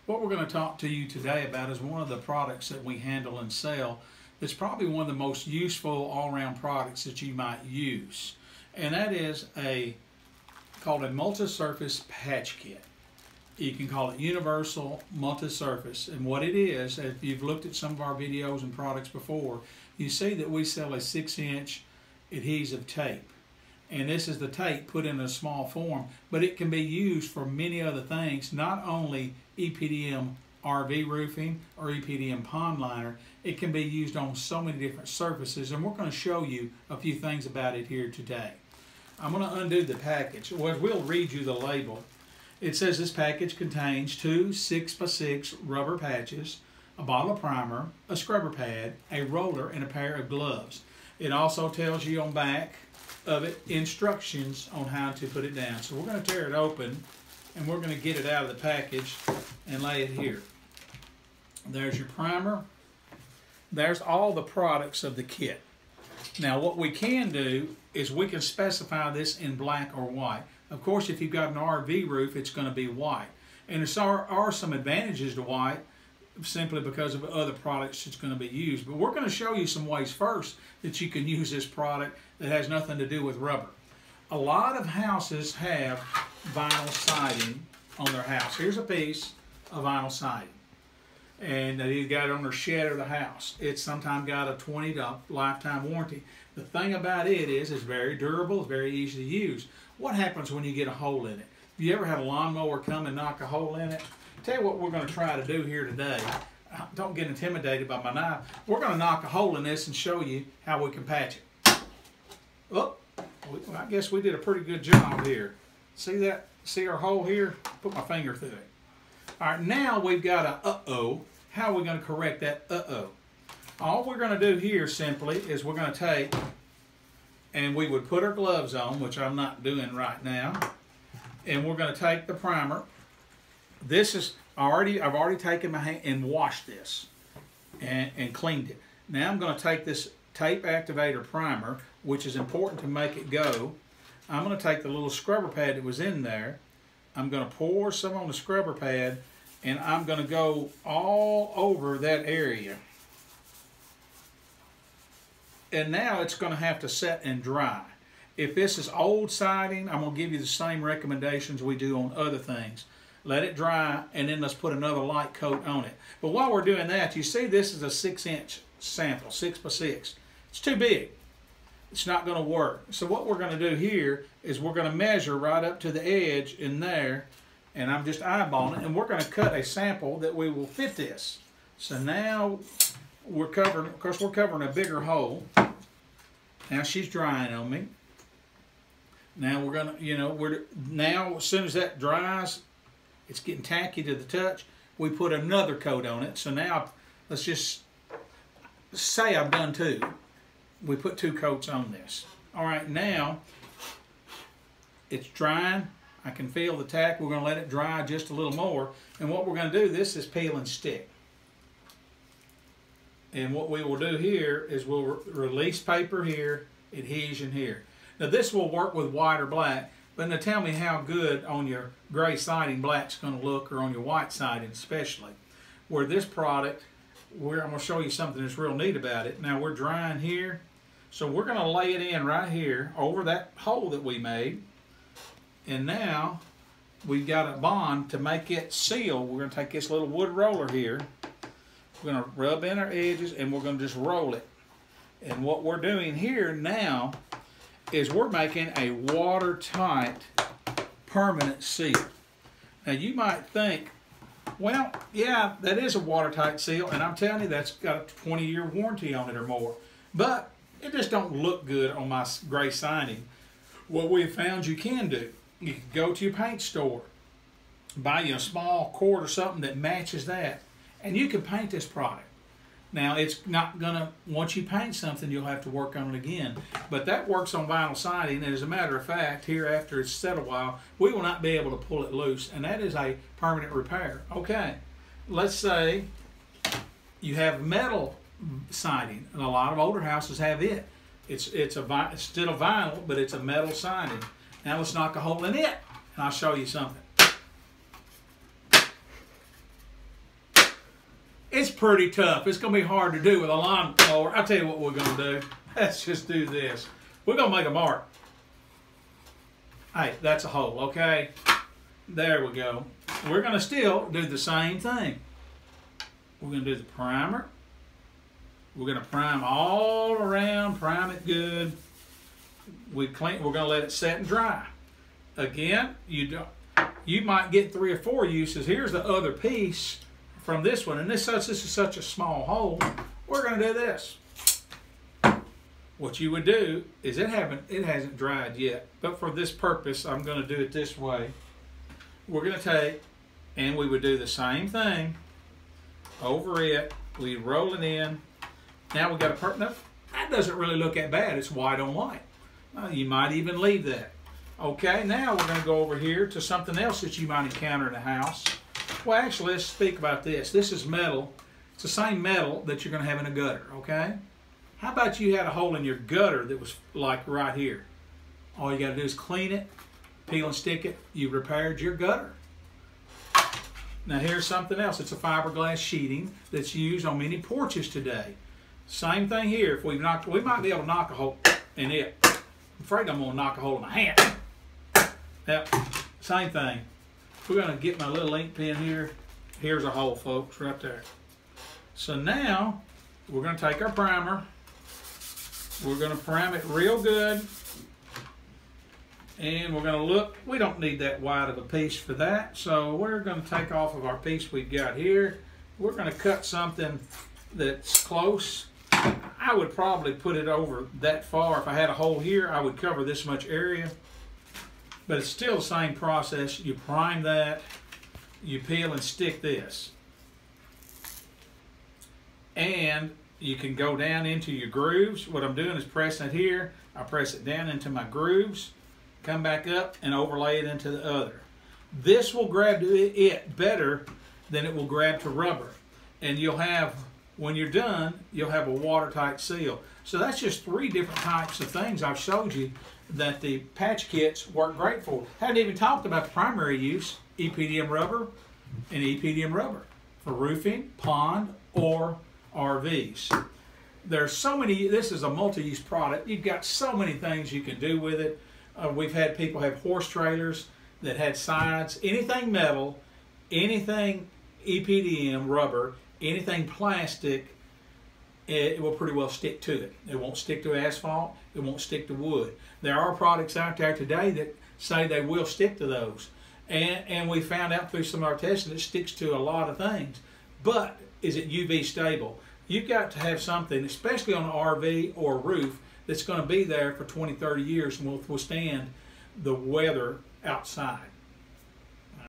What we're going to talk to you today about is one of the products that we handle and sell that's probably one of the most useful all-around products that you might use. And that is called a multi-surface patch kit. You can call it universal multi-surface. And what it is, if you've looked at some of our videos and products before, you see that we sell a 6-inch adhesive tape. And this is the tape put in a small form, but it can be used for many other things, not only EPDM RV roofing or EPDM pond liner. It can be used on so many different surfaces, and we're going to show you a few things about it here today. I'm going to undo the package. Well, we'll read you the label. It says this package contains 2 6x6 rubber patches, a bottle of primer, a scrubber pad, a roller, and a pair of gloves. It also tells you on back of it instructions on how to put it down. So we're going to tear it open and we're going to get it out of the package and lay it here. There's your primer. There's all the products of the kit. Now what we can do is we can specify this in black or white. Of course, if you've got an RV roof, it's going to be white. And there are some advantages to white simply because of other products that's going to be used. But we're going to show you some ways first that you can use this product that has nothing to do with rubber. A lot of houses have vinyl siding on their house. Here's a piece of vinyl siding. And they either got it on their shed or the house. It's sometimes got a 20 lifetime warranty. The thing about it is it's very durable, it's very easy to use. What happens when you get a hole in it? Have you ever had a lawnmower come and knock a hole in it? Tell you what we're going to try to do here today. Don't get intimidated by my knife. We're going to knock a hole in this and show you how we can patch it. Oh, I guess we did a pretty good job here. See that? See our hole here? Put my finger through it. All right, now we've got a uh-oh. How are we going to correct that uh-oh? All we're going to do here simply is we're going to take, and we would put our gloves on, which I'm not doing right now, and we're going to take the primer. This is I've already taken my hand and washed this and cleaned it. Now I'm going to take this tape activator primer, which is important to make it go. I'm going to take the little scrubber pad that was in there. I'm going to pour some on the scrubber pad, and I'm going to go all over that area. And now it's going to have to set and dry. If this is old siding, I'm going to give you the same recommendations we do on other things. Let it dry, and then let's put another light coat on it. But while we're doing that, you see this is a 6-inch sample, 6x6. It's too big. It's not going to work. So what we're going to do here is we're going to measure right up to the edge in there, and I'm just eyeballing it, and we're going to cut a sample that we will fit this. So now we're covering, of course we're covering a bigger hole. Now she's drying on me. Now we're going to, now as soon as that dries, it's getting tacky to the touch, we put another coat on it. So now let's just say I've done 2. We put 2 coats on this. All right, now it's drying. I can feel the tack. We're going to let it dry just a little more. And what we're going to do, this is peel and stick. And what we will do here is we'll release paper here, adhesion here. Now this will work with white or black, but now tell me how good on your gray siding black's going to look, or on your white siding especially. Where this product, I'm going to show you something that's real neat about it. Now we're drying here, so we're going to lay it in right here over that hole that we made. And now we've got a bond to make it seal. We're going to take this little wood roller here. We're going to rub in our edges, and we're going to just roll it. And what we're doing here now is we're making a watertight permanent seal. Now you might think, well, yeah, that is a watertight seal, and I'm telling you that's got a 20-year warranty on it or more. But it just don't look good on my gray siding. What we found you can do, you can go to your paint store, buy you a small quart or something that matches that, and you can paint this product. Now it's not gonna, once you paint something, you'll have to work on it again. But that works on vinyl siding, and as a matter of fact, here after it's set a while, we will not be able to pull it loose, and that is a permanent repair. Okay, let's say you have metal siding, and a lot of older houses have it. It's still a vinyl, but it's a metal siding. Now let's knock a hole in it, and I'll show you something. It's pretty tough. It's going to be hard to do with a lawnmower. I'll tell you what we're going to do. Let's just do this. We're going to make a mark. Hey, that's a hole, okay? There we go. We're going to still do the same thing. We're going to do the primer. We're going to prime all around, prime it good. We're going to let it set and dry. Again, you might get 3 or 4 uses. Here's the other piece from this one, and this is such a small hole. We're going to do this. What you would do is it hasn't dried yet, but for this purpose, I'm going to do it this way. We're going to take, and we would do the same thing over it. We roll it in. Now we got a that doesn't really look that bad. It's white on white. You might even leave that. Okay, now we're going to go over here to something else that you might encounter in the house. Well, actually, let's speak about this. This is metal. It's the same metal that you're going to have in a gutter, okay? How about you had a hole in your gutter that was like right here? All you got to do is clean it, peel and stick it. You repaired your gutter. Now here's something else. It's a fiberglass sheeting that's used on many porches today. Same thing here. If we might be able to knock a hole in it. I'm afraid I'm going to knock a hole in my hand. Yep, same thing. We're going to get my little ink pen here. Here's a hole, folks, right there. So now we're going to take our primer. We're going to prime it real good. And we're going to look. We don't need that wide of a piece for that. So we're going to take off of our piece we've got here. We're going to cut something that's close. I would probably put it over that far. If I had a hole here, I would cover this much area. But it's still the same process. You prime that, you peel and stick this. And you can go down into your grooves. What I'm doing is pressing it here. I press it down into my grooves, come back up and overlay it into the other. This will grab to it better than it will grab to rubber. And you'll have, when you're done, you'll have a watertight seal. So that's just 3 different types of things I've showed you that the patch kits work great for. Hadn't even talked about the primary use, EPDM rubber and EPDM rubber for roofing, pond, or RVs. There's so many, this is a multi-use product. You've got so many things you can do with it. We've had people have horse trailers that had sides, anything metal, anything EPDM rubber, anything plastic, it will pretty well stick to it. It won't stick to asphalt. It won't stick to wood. There are products out there today that say they will stick to those. And we found out through some of our testing it sticks to a lot of things. But is it UV stable? You've got to have something, especially on an RV or roof, that's going to be there for 20, 30 years and will withstand the weather outside.